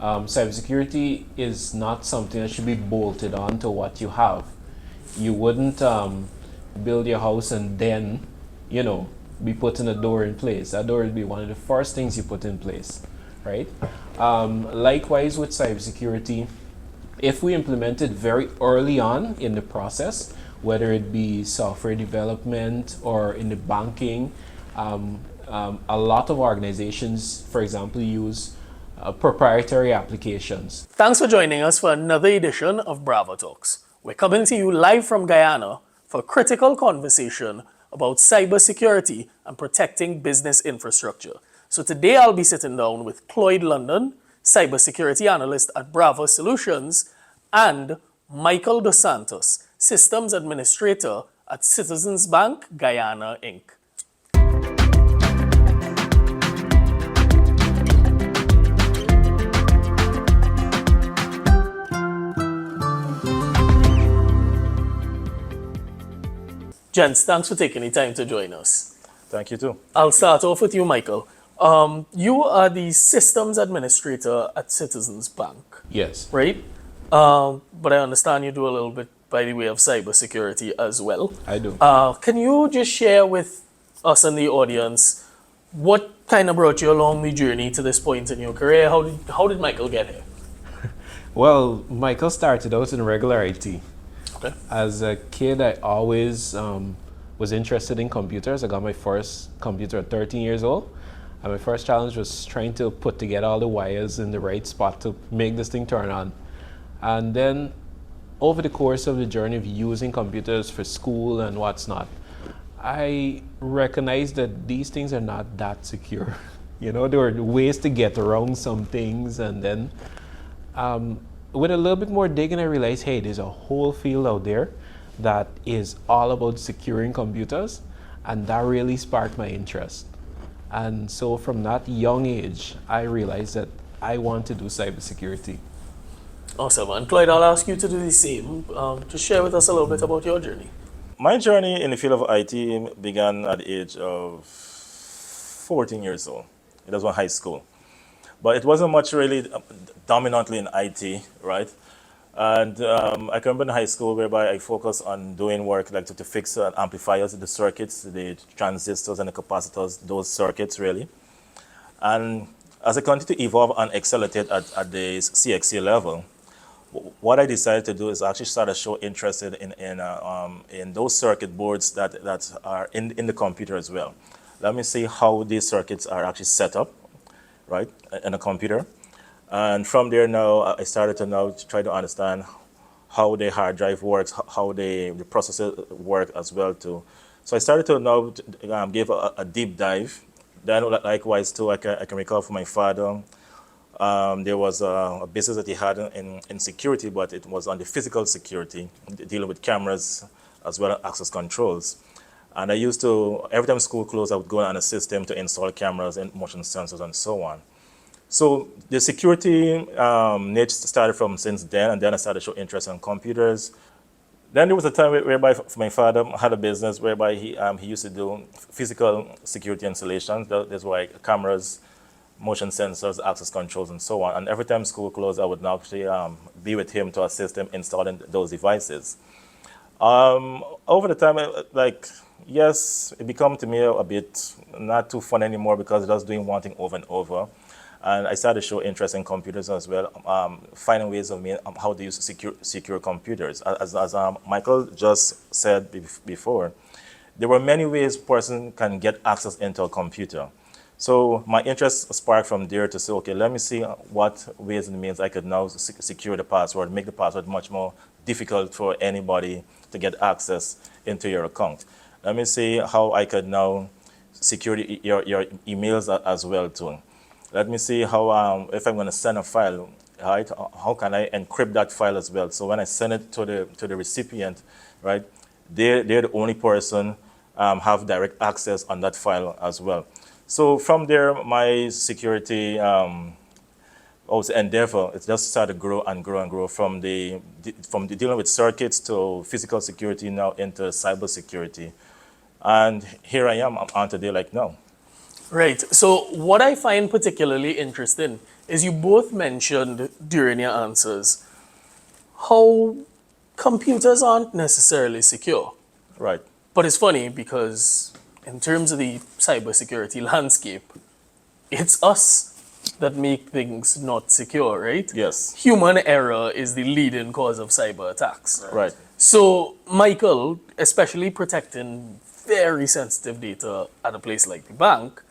Cybersecurity is not something that should be bolted on to what you have. You wouldn't build your house and then, be putting a door in place. That door would be one of the first things you put in place, right? Likewise with cybersecurity, if we implement it very early on in the process, whether it be software development or in the banking, a lot of organizations, for example, use proprietary applications. Thanks for joining us for another edition of Brava Talks. We're coming to you live from Guyana for a critical conversation about cybersecurity and protecting business infrastructure. So today I'll be sitting down with Cloyd London, cybersecurity analyst at Brava Solutions, and Michael Dos Santos, systems administrator at Citizens Bank Guyana, Inc. Gents, thanks for taking the time to join us. Thank you too. I'll start off with you, Michael. You are the systems administrator at Citizens Bank, Yes. right? But I understand you do a little bit by the way of cybersecurity as well. I do. Can you just share with us and the audience what kind of brought you along the journey to this point in your career? How did Michael get here? Well, Michael started out in regular IT. Okay. As a kid, I always was interested in computers. I got my first computer at 13 years old. And my first challenge was trying to put together all the wires in the right spot to make this thing turn on. And then over the course of the journey of using computers for school and what's not, I recognized that these things are not that secure. There were ways to get around some things. And then with a little bit more digging, I realized, hey, there's a whole field out there that is all about securing computers, and that really sparked my interest. And so from that young age, I realized that I want to do cybersecurity. Awesome. And Clyde, I'll ask you to do the same. Just share with us a little bit about your journey. My journey in the field of IT began at the age of 14 years old. It was in high school. But it wasn't much really dominantly in IT, right? And I can remember in high school whereby I focused on doing work like to fix amplifiers, the circuits, the transistors and the capacitors, those circuits really. And as I continued to evolve and accelerate at the CXC level, what I decided to do is actually start to show interest in those circuit boards that are in the computer as well. Let me see how these circuits are actually set up, right, in a computer. And from there now, I started to now try to understand how the hard drive works, how the processor work as well too. So I started to now give a deep dive. Then likewise too, I can recall from my father, there was a business that he had in security, but it was on the physical security, dealing with cameras as well as access controls. And I used to, every time school closed, I would go on a system to install cameras and motion sensors and so on. So the security niche started from since then, and then I started to show interest in computers. Then there was a time whereby my father had a business whereby he used to do physical security installations. There's like cameras, motion sensors, access controls, and so on. And every time school closed, I would now actually be with him to assist him installing those devices. Over the time, yes, it became to me a bit not too fun anymore because I was doing one thing over and over. And I started to show interest in computers as well, finding ways of how to use secure computers. As Michael just said before, there were many ways a person can get access into a computer. So my interest sparked from there to say, okay, let me see what ways and means I could now secure the password, make the password much more difficult for anybody to get access into your account. Let me see how I could now secure your emails as well too. Let me see how, if I'm going to send a file, right, how can I encrypt that file as well? So when I send it to the recipient, right, they're the only person have direct access on that file as well. So from there, my security endeavor, it just started to grow and grow and grow from the dealing with circuits to physical security now into cybersecurity. And here I am on today like now. Right. So what I find particularly interesting is you both mentioned during your answers how computers aren't necessarily secure. Right. But it's funny because in terms of the cybersecurity landscape, it's us that make things not secure, right? Yes. Human error is the leading cause of cyber attacks. Right. So, Michael, especially protecting very sensitive data at a place like the bank,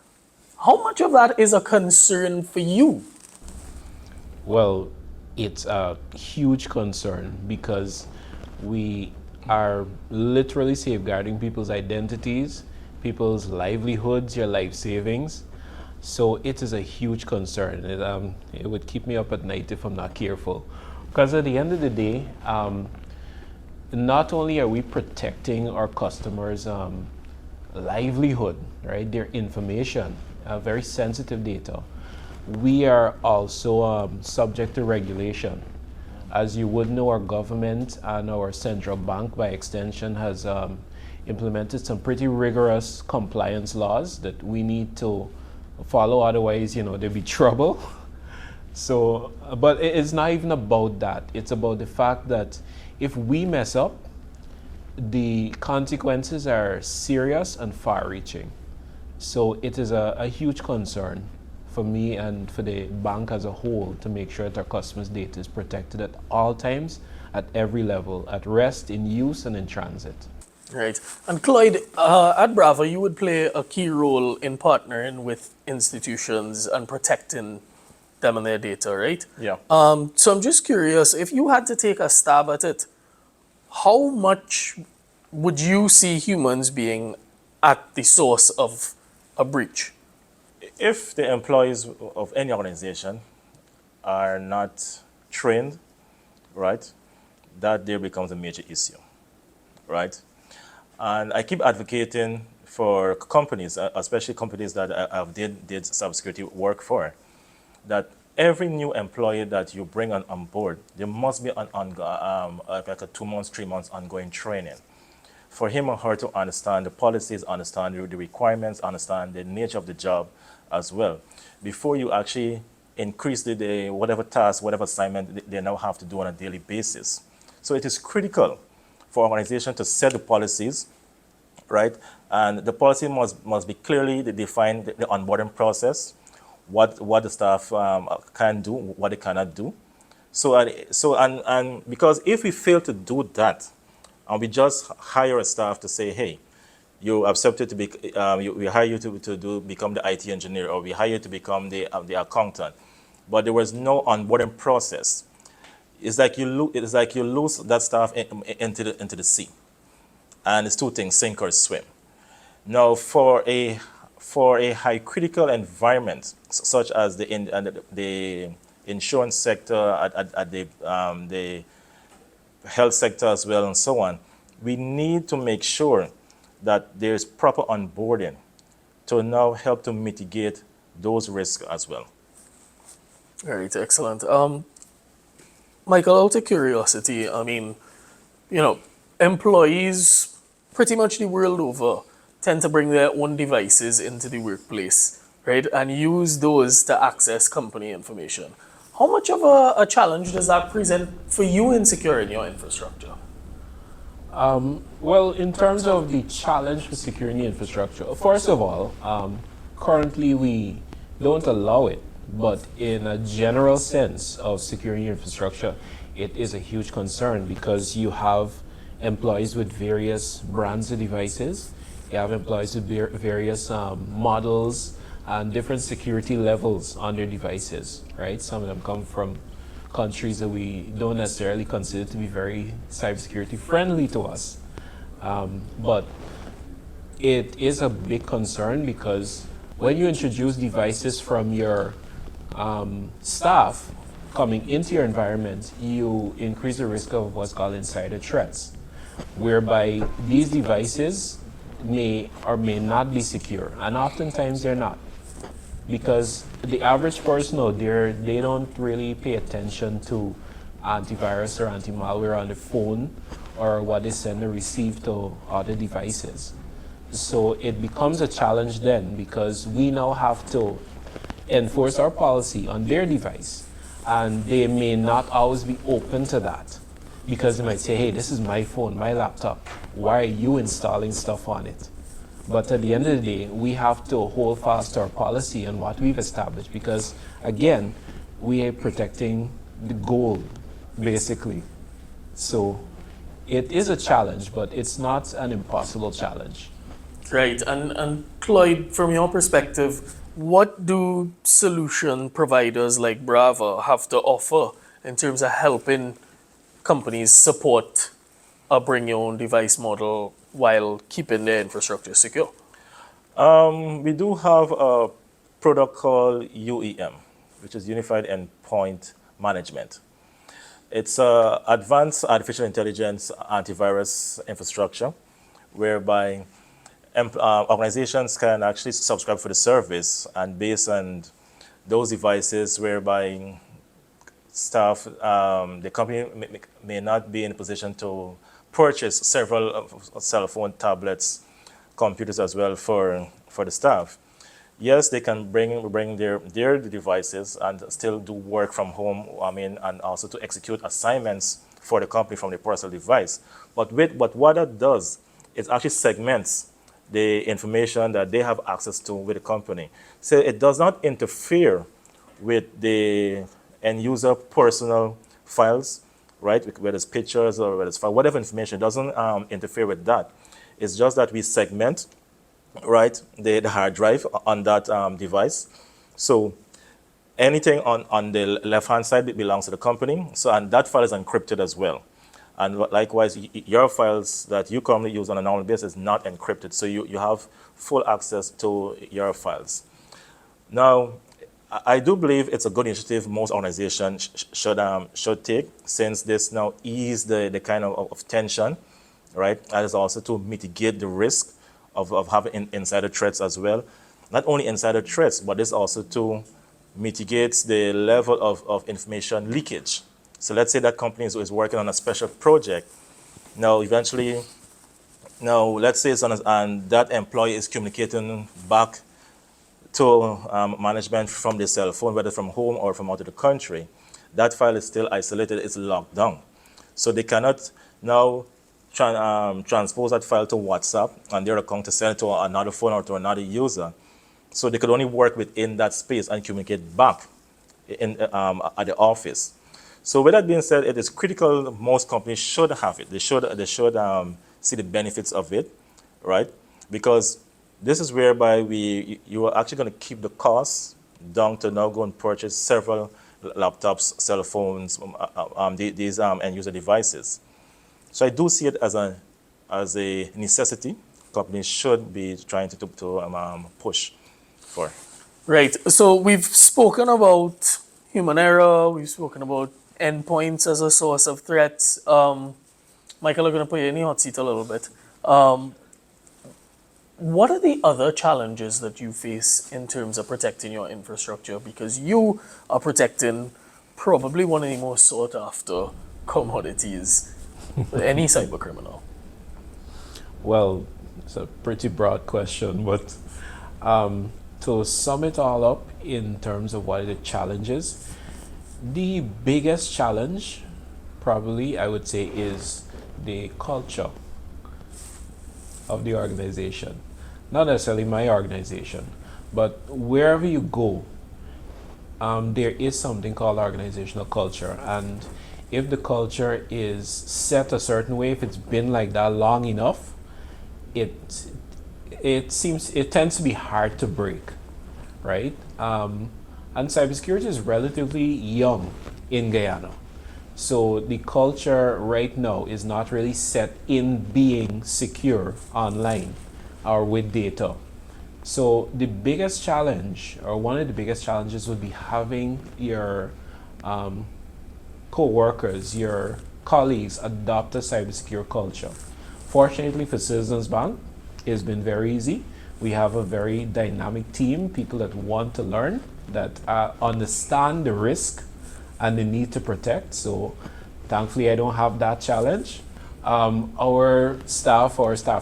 how much of that is a concern for you? Well, it's a huge concern because we are literally safeguarding people's identities, people's livelihoods, your life savings. So it is a huge concern. It would keep me up at night if I'm not careful. Because at the end of the day, not only are we protecting our customers' livelihood, right, their information, very sensitive data, we are also subject to regulation. As you would know, our government and our central bank, by extension, has implemented some pretty rigorous compliance laws that we need to follow. Otherwise, there'd be trouble. So, but it's not even about that. It's about the fact that if we mess up, the consequences are serious and far-reaching. So it is a huge concern for me and for the bank as a whole to make sure that our customers' data is protected at all times, at every level, at rest, in use, and in transit. Right. And Cloyd, at Brava, you would play a key role in partnering with institutions and protecting them and their data, right? Yeah. So I'm just curious, if you had to take a stab at it, how much would you see humans being at the source of a breach? If the employees of any organization are not trained, right, that there becomes a major issue, right? And I keep advocating for companies, especially companies that I did cybersecurity work for, that every new employee that you bring on board, there must be like a 2 months, 3 months ongoing training for him or her to understand the policies, understand the requirements, understand the nature of the job as well, before you actually increase the whatever task, whatever assignment they now have to do on a daily basis. So it is critical for organization to set the policies, right? And the policy must be clearly defined, the onboarding process, what the staff can do, what they cannot do. And because if we fail to do that, and we just hire a staff to say, hey, you accepted to be, we hire you to become the IT engineer, or we hire you to become the accountant, but there was no onboarding process. It's like you lose that staff into the sea, and it's two things: sink or swim. Now, for a high critical environment such as the insurance sector, at the health sector as well, and so on, we need to make sure that there's proper onboarding to now help to mitigate those risks as well. Right, excellent. Michael, out of curiosity, I mean, employees pretty much the world over tend to bring their own devices into the workplace, right, and use those to access company information. How much of a challenge does that present for you in securing your infrastructure? Well, in terms of the challenge for security infrastructure, first of all, currently we don't allow it, but in a general sense of security infrastructure, it is a huge concern because you have employees with various brands of devices, you have employees with various models and different security levels on their devices, right? Some of them come from countries that we don't necessarily consider to be very cybersecurity friendly to us. But it is a big concern because when you introduce devices from your staff coming into your environment, you increase the risk of what's called insider threats, whereby these devices may or may not be secure, and oftentimes they're not. Because the average person out there, they don't really pay attention to antivirus or anti-malware on the phone or what they send or receive to other devices. So it becomes a challenge then because we now have to enforce our policy on their device. And they may not always be open to that because they might say, hey, this is my phone, my laptop. Why are you installing stuff on it? But at the end of the day, we have to hold fast to our policy and what we've established because, again, we are protecting the goal, basically. So it is a challenge, but it's not an impossible challenge. Right. And Cloyd, from your perspective, what do solution providers like Brava have to offer in terms of helping companies support a bring your own device model while keeping their infrastructure secure? We do have a product called UEM, which is Unified Endpoint Management. It's advanced artificial intelligence antivirus infrastructure, whereby organizations can actually subscribe for the service, and based on those devices, whereby staff, the company may not be in a position to purchase several cell phone, tablets, computers as well for the staff. Yes, they can bring their devices and still do work from home, and also to execute assignments for the company from their personal device. But what that does, it actually segments the information that they have access to with the company. So it does not interfere with the end user personal files, right? Whether it's pictures or whether it's file, whatever information, it doesn't interfere with that. It's just that we segment, right, the hard drive on that device. So anything on the left-hand side belongs to the company. So, and that file is encrypted as well. And likewise, your files that you currently use on a normal basis is not encrypted. So you have full access to your files. Now, I do believe it's a good initiative most organizations should take, since this now ease the kind of tension, right? And it's also to mitigate the risk of having insider threats as well. Not only insider threats, but it's also to mitigate the level of information leakage. So let's say that company is working on a special project. Now, eventually, let's say and that employee is communicating back to management from the cell phone, whether from home or from out of the country. That file is still isolated, it's locked down. So they cannot now transpose that file to WhatsApp and their account to send it to another phone or to another user. So they could only work within that space and communicate back at the office. So with that being said, it is critical. Most companies should have it. They should see the benefits of it, right? Because this is whereby you are actually going to keep the costs down to now go and purchase several laptops, cell phones, these end user devices. So I do see it as a necessity. Companies should be trying to push for. Right. So we've spoken about human error. We've spoken about endpoints as a source of threats. Michael, I'm going to put you in the hot seat a little bit. What are the other challenges that you face in terms of protecting your infrastructure? Because you are protecting probably one of the most sought after commodities for any cyber criminal. Well, it's a pretty broad question, but to sum it all up in terms of what are the challenges, the biggest challenge probably I would say is the culture of the organization. Not necessarily my organization, but wherever you go, there is something called organizational culture. And if the culture is set a certain way, if it's been like that long enough, it tends to be hard to break, right? And cybersecurity is relatively young in Guyana. So the culture right now is not really set in being secure online or with data. So the biggest challenge, or one of the biggest challenges, would be having your co-workers, your colleagues adopt a cybersecure culture. Fortunately for Citizens Bank, it's been very easy. We have a very dynamic team, people that want to learn, that understand the risk and the need to protect. So thankfully I don't have that challenge. Our staff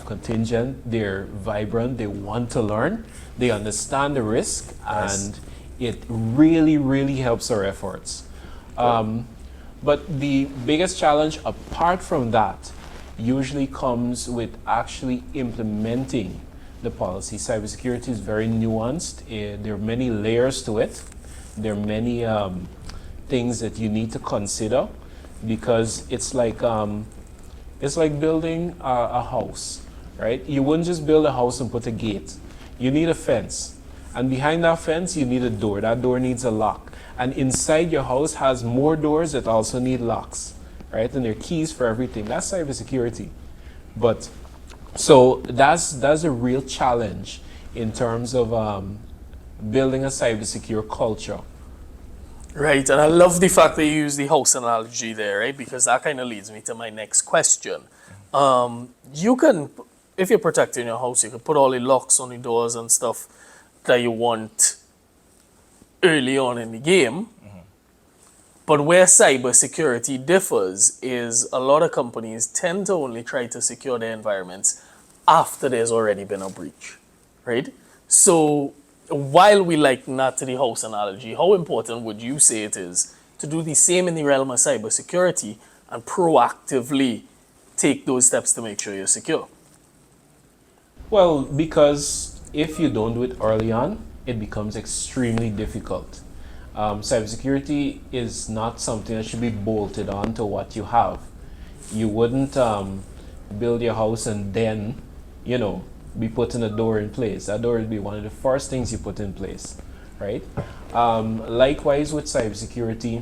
contingent, they're vibrant, they want to learn, they understand the risk. Nice. And it really, really helps our efforts. But the biggest challenge apart from that usually comes with actually implementing the policy. Cybersecurity is very nuanced. There are many layers to it. There are many things that you need to consider because it's like building a house, right? You wouldn't just build a house and put a gate. You need a fence. And behind that fence, you need a door. That door needs a lock. And inside your house has more doors that also need locks, right? And there are keys for everything. That's cybersecurity. But so that's a real challenge in terms of building a cybersecure culture. Right, and I love the fact that you use the house analogy there, right? Because that kind of leads me to my next question. You can, if you're protecting your house, you can put all the locks on the doors and stuff that you want early on in the game. But where cybersecurity differs is a lot of companies tend to only try to secure their environments after there's already been a breach, right? So while we liken that to the house analogy, how important would you say it is to do the same in the realm of cybersecurity and proactively take those steps to make sure you're secure? Well, because if you don't do it early on, it becomes extremely difficult. Cybersecurity is not something that should be bolted on to what you have. You wouldn't build your house and then, be putting a door in place. That door would be one of the first things you put in place, right? Likewise with cybersecurity,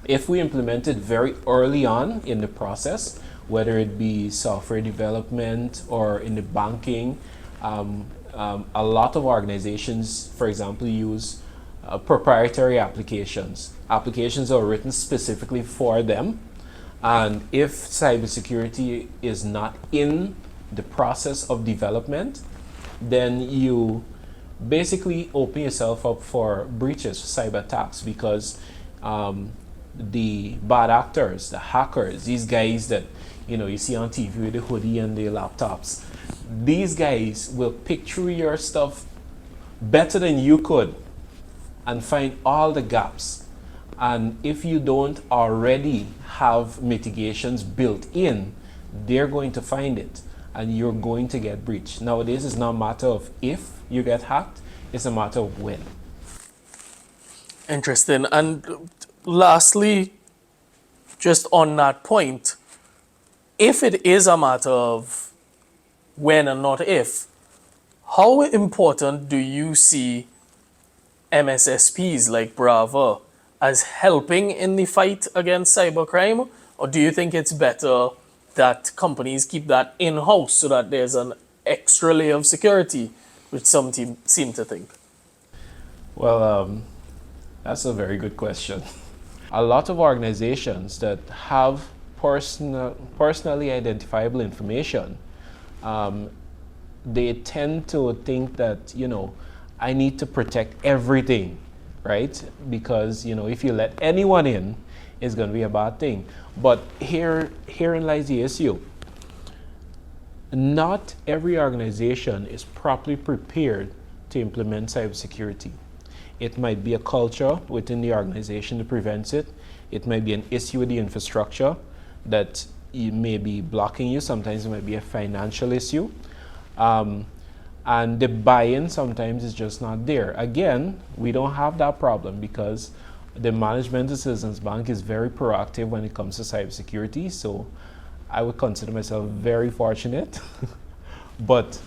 if we implement it very early on in the process, whether it be software development or in the banking, a lot of organizations, for example, use proprietary applications. Applications are written specifically for them. And if cybersecurity is not in the process of development, then you basically open yourself up for breaches, cyber attacks, because the bad actors, the hackers, these guys that you see on TV with the hoodie and the laptops, these guys will pick through your stuff better than you could and find all the gaps. And if you don't already have mitigations built in, they're going to find it and you're going to get breached. Nowadays, it's not a matter of if you get hacked, it's a matter of when. Interesting. And lastly, just on that point, if it is a matter of when and not if, how important do you see MSSPs like Brava as helping in the fight against cybercrime? Or do you think it's better that companies keep that in-house so that there's an extra layer of security, which some seem to think? Well, that's a very good question. A lot of organizations that have personally identifiable information, they tend to think that, I need to protect everything, right? Because, if you let anyone in, it's going to be a bad thing. But herein lies the issue. Not every organization is properly prepared to implement cybersecurity. It might be a culture within the organization that prevents it. It might be an issue with the infrastructure that may be blocking you. Sometimes it might be a financial issue. And the buy-in sometimes is just not there. Again, we don't have that problem because the management of Citizens Bank is very proactive when it comes to cybersecurity. So I would consider myself very fortunate. But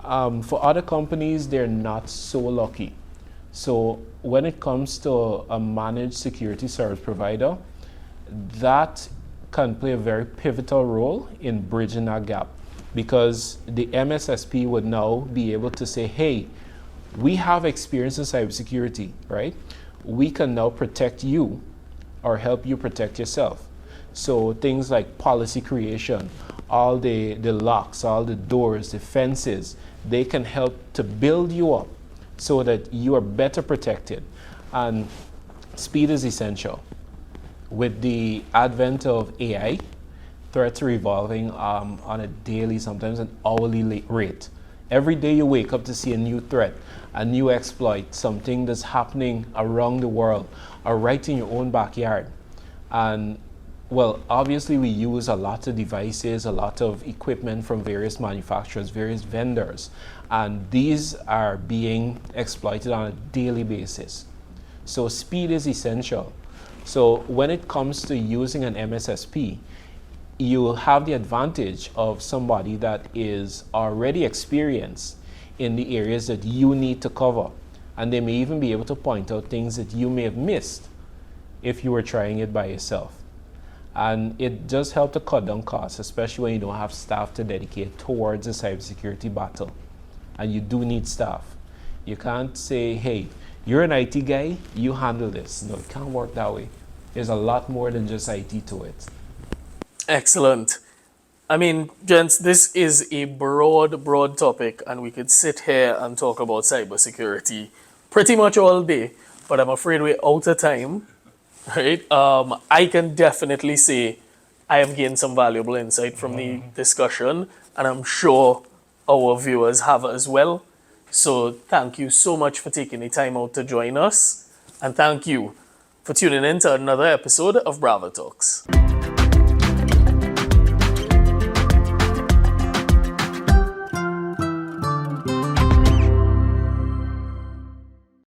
for other companies, they're not so lucky. So when it comes to a managed security service provider, that can play a very pivotal role in bridging that gap, because the MSSP would now be able to say, hey, we have experience in cybersecurity, right? We can now protect you or help you protect yourself. So things like policy creation, all the locks, all the doors, the fences, they can help to build you up so that you are better protected. And speed is essential. With the advent of AI, threats are evolving on a daily, sometimes an hourly rate. Every day you wake up to see a new threat, a new exploit, something that's happening around the world or right in your own backyard. And well, obviously we use a lot of devices, a lot of equipment from various manufacturers, various vendors, and these are being exploited on a daily basis. So speed is essential. So when it comes to using an MSSP, you have the advantage of somebody that is already experienced in the areas that you need to cover. And they may even be able to point out things that you may have missed if you were trying it by yourself. And it does help to cut down costs, especially when you don't have staff to dedicate towards a cybersecurity battle. And you do need staff. You can't say, hey, you're an IT guy, you handle this. No, it can't work that way. There's a lot more than just IT to it. Excellent. I mean, gents, this is a broad topic, and we could sit here and talk about cybersecurity pretty much all day, but I'm afraid we're out of time, right? I can definitely say I have gained some valuable insight from the discussion, and I'm sure our viewers have as well. So thank you so much for taking the time out to join us, and thank you for tuning in to another episode of Brava Talks.